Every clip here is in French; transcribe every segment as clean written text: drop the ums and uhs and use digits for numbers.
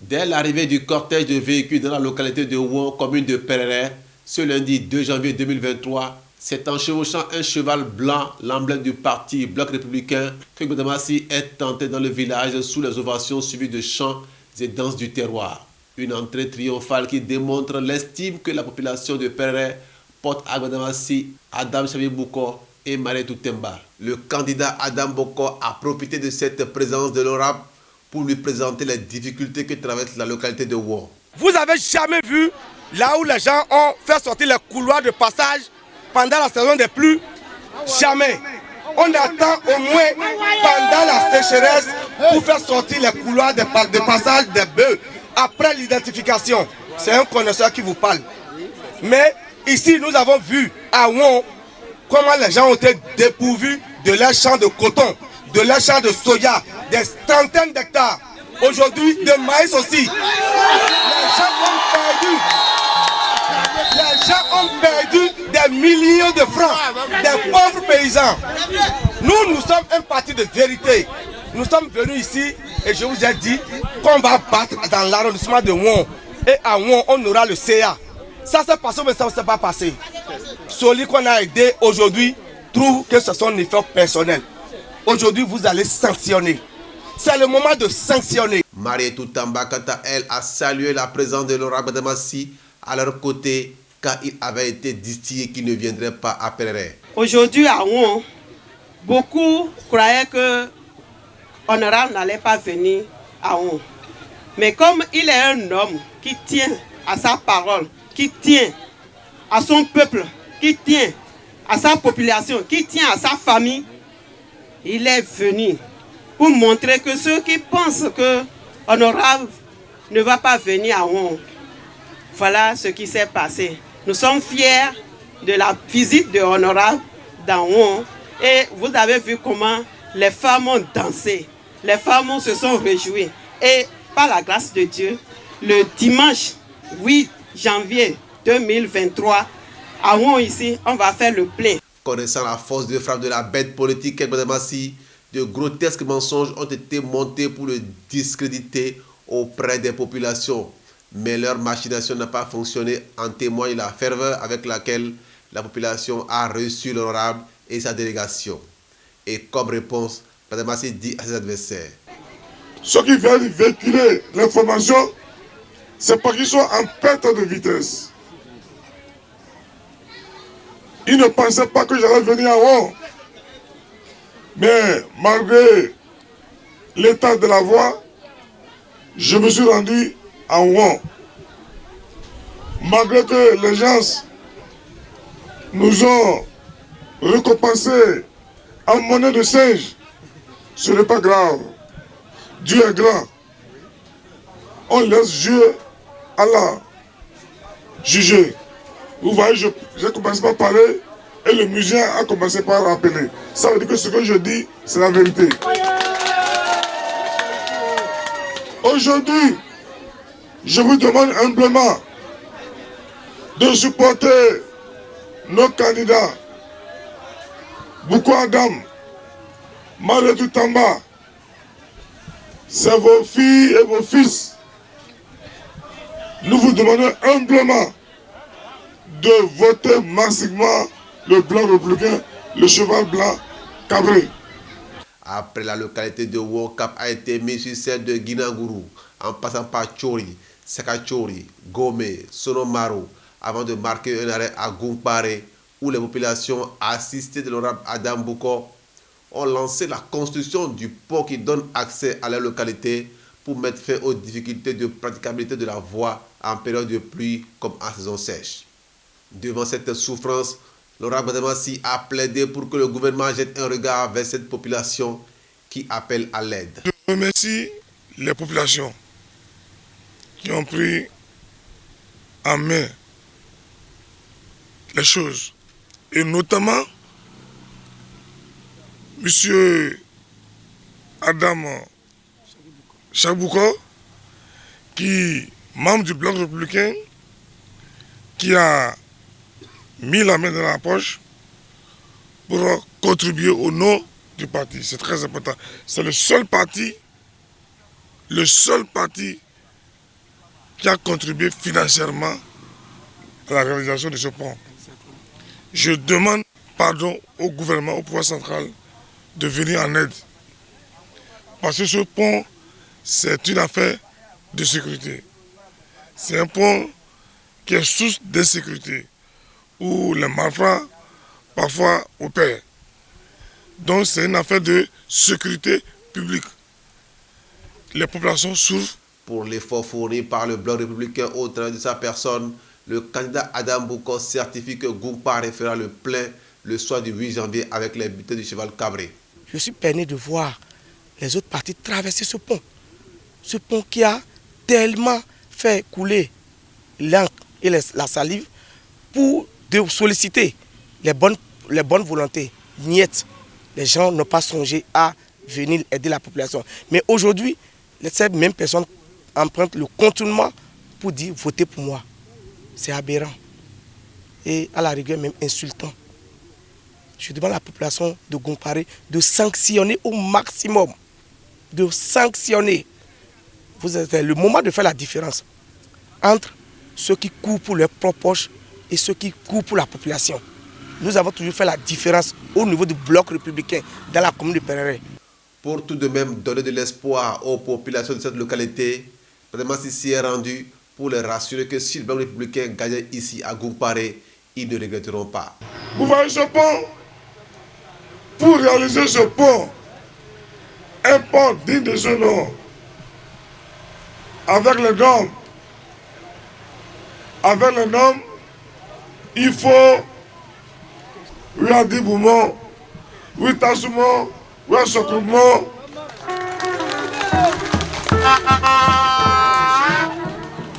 Dès l'arrivée du cortège de véhicules dans la localité de Ouon, commune de Perere, ce lundi 2 janvier 2023, c'est en chevauchant un cheval blanc, l'emblème du parti Bloc républicain, que Gbadamassi est entré dans le village sous les ovations suivies de chants et danses du terroir. Une entrée triomphale qui démontre l'estime que la population de Perere porte à Gbadamassi, Adam Chabi Bouko et Mariétou Temba. Le candidat Adam Bouko a profité de cette présence de l'honorable pour lui présenter les difficultés que traverse la localité de Ouon. Vous avez jamais vu là où les gens ont fait sortir les couloirs de passage pendant la saison des pluies? Jamais. On attend au moins pendant la sécheresse pour faire sortir les couloirs de passage des bœufs. Après l'identification, c'est un connaisseur qui vous parle. Mais ici, nous avons vu à Ouon comment les gens ont été dépourvus de leurs champs de coton, de leurs champs de soja, des centaines d'hectares. Aujourd'hui, de maïs aussi. Les gens ont perdu des millions de francs, des pauvres paysans. Nous sommes un parti de vérité. Nous sommes venus ici et je vous ai dit qu'on va battre dans l'arrondissement de Ouon. Et à Ouon, on aura le CA. Ça s'est passé, mais ça ne s'est pas passé. Celui qu'on a aidé aujourd'hui trouve que ce sont des efforts personnels. Aujourd'hui, vous allez sanctionner. C'est le moment de sanctionner. Mariétou Temba, quant à elle, a salué la présence de l'honorable Gbadamassi à leur côté, car il avait été distillé qu'il ne viendrait pas à Perere. Aujourd'hui à Ouon, beaucoup croyaient que l'honorable n'allait pas venir à Ouon. Mais comme il est un homme qui tient à sa parole, qui tient à son peuple, qui tient à sa population, qui tient à sa famille, il est venu pour montrer que ceux qui pensent que l'honorable ne va pas venir à Ouon, voilà ce qui s'est passé. Nous sommes fiers de la visite de l'honorable dans Ouon et vous avez vu comment les femmes ont dansé, les femmes se sont réjouies et par la grâce de Dieu, le dimanche 8 janvier 2023, à Ouon ici, on va faire le plein. Connaissant la force de frappe de la bête politique Gbadamassi, de grotesques mensonges ont été montés pour le discréditer auprès des populations. Mais leur machination n'a pas fonctionné, en témoigne la ferveur avec laquelle la population a reçu l'honorable et sa délégation. Et comme réponse, Gbadamassi dit à ses adversaires: ceux qui viennent véhiculer l'information, c'est parce qu'ils sont en perte de vitesse. Ils ne pensaient pas que j'allais venir à Ouon. Mais malgré l'état de la voie, je me suis rendu à Ouon. Malgré que les gens nous ont récompensé en monnaie de singe, ce n'est pas grave. Dieu est grand. On laisse Dieu, Allah, juger. Vous voyez, j'ai commencé par parler et le musicien a commencé par rappeler. Ça veut dire que ce que je dis, c'est la vérité. Aujourd'hui, je vous demande humblement de supporter nos candidats. Bouko Adam, Mariétou Temba, c'est vos filles et vos fils. Nous vous demandons humblement de voter massivement le blanc républicain, le cheval blanc cabré. Après la localité de Ouon, cap a été mis sur celle de Guinagourou, en passant par Tchori, Sekachori, Gomé, Sonomaro, avant de marquer un arrêt à Goungpare, où les populations assistées de l'honorable Adam Bouko ont lancé la construction du pont qui donne accès à la localité pour mettre fin aux difficultés de praticabilité de la voie en période de pluie comme en saison sèche. Devant cette souffrance, l'honorable Gbadamassi a plaidé pour que le gouvernement jette un regard vers cette population qui appelle à l'aide. Je remercie les populations qui ont pris en main les choses, et notamment M. Adam Chabouko, qui, membre du Bloc républicain, qui a mis la main dans la poche pour contribuer au nom du parti. C'est très important. C'est le seul parti qui a contribué financièrement à la réalisation de ce pont. Je demande pardon au gouvernement, au pouvoir central, de venir en aide. Parce que ce pont, c'est une affaire de sécurité. C'est un pont qui est source d'insécurité, où les malfrats parfois opèrent. Donc c'est une affaire de sécurité publique. Les populations souffrent. Pour l'effort fourni par le Bloc républicain au travers de sa personne, le candidat Adam Bouko certifie que Goungparé fera le plein le soir du 8 janvier avec les butins du cheval cabré. Je suis peiné de voir les autres partis traverser ce pont. Ce pont qui a tellement fait couler l'encre et la salive pour solliciter les bonnes volontés. Niet, les gens n'ont pas songé à venir aider la population. Mais aujourd'hui, ces mêmes personnes empruntent le contournement pour dire votez pour moi. C'est aberrant et à la rigueur même insultant. Je demande à la population de Goungparé de sanctionner au maximum. De sanctionner. C'est le moment de faire la différence entre ceux qui courent pour leurs propres poches et ceux qui courent pour la population. Nous avons toujours fait la différence au niveau du Bloc républicain dans la commune de Perere. Pour tout de même donner de l'espoir aux populations de cette localité, vraiment s'y est rendu pour les rassurer que si le Bloc républicain gagnait ici à Goungparé, ils ne regretteront pas. Vous voyez ce pont? Pour réaliser ce pont, un pont digne de ce nom, avec les normes, il faut 8 Boumont, 8 Assoumont, 8 Sokoumont.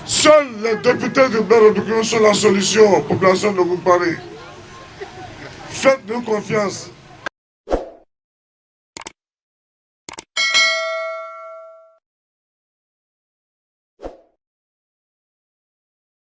Seuls les députés du Bloc républicain sont la solution aux populations de Goungparé. Faites-nous confiance.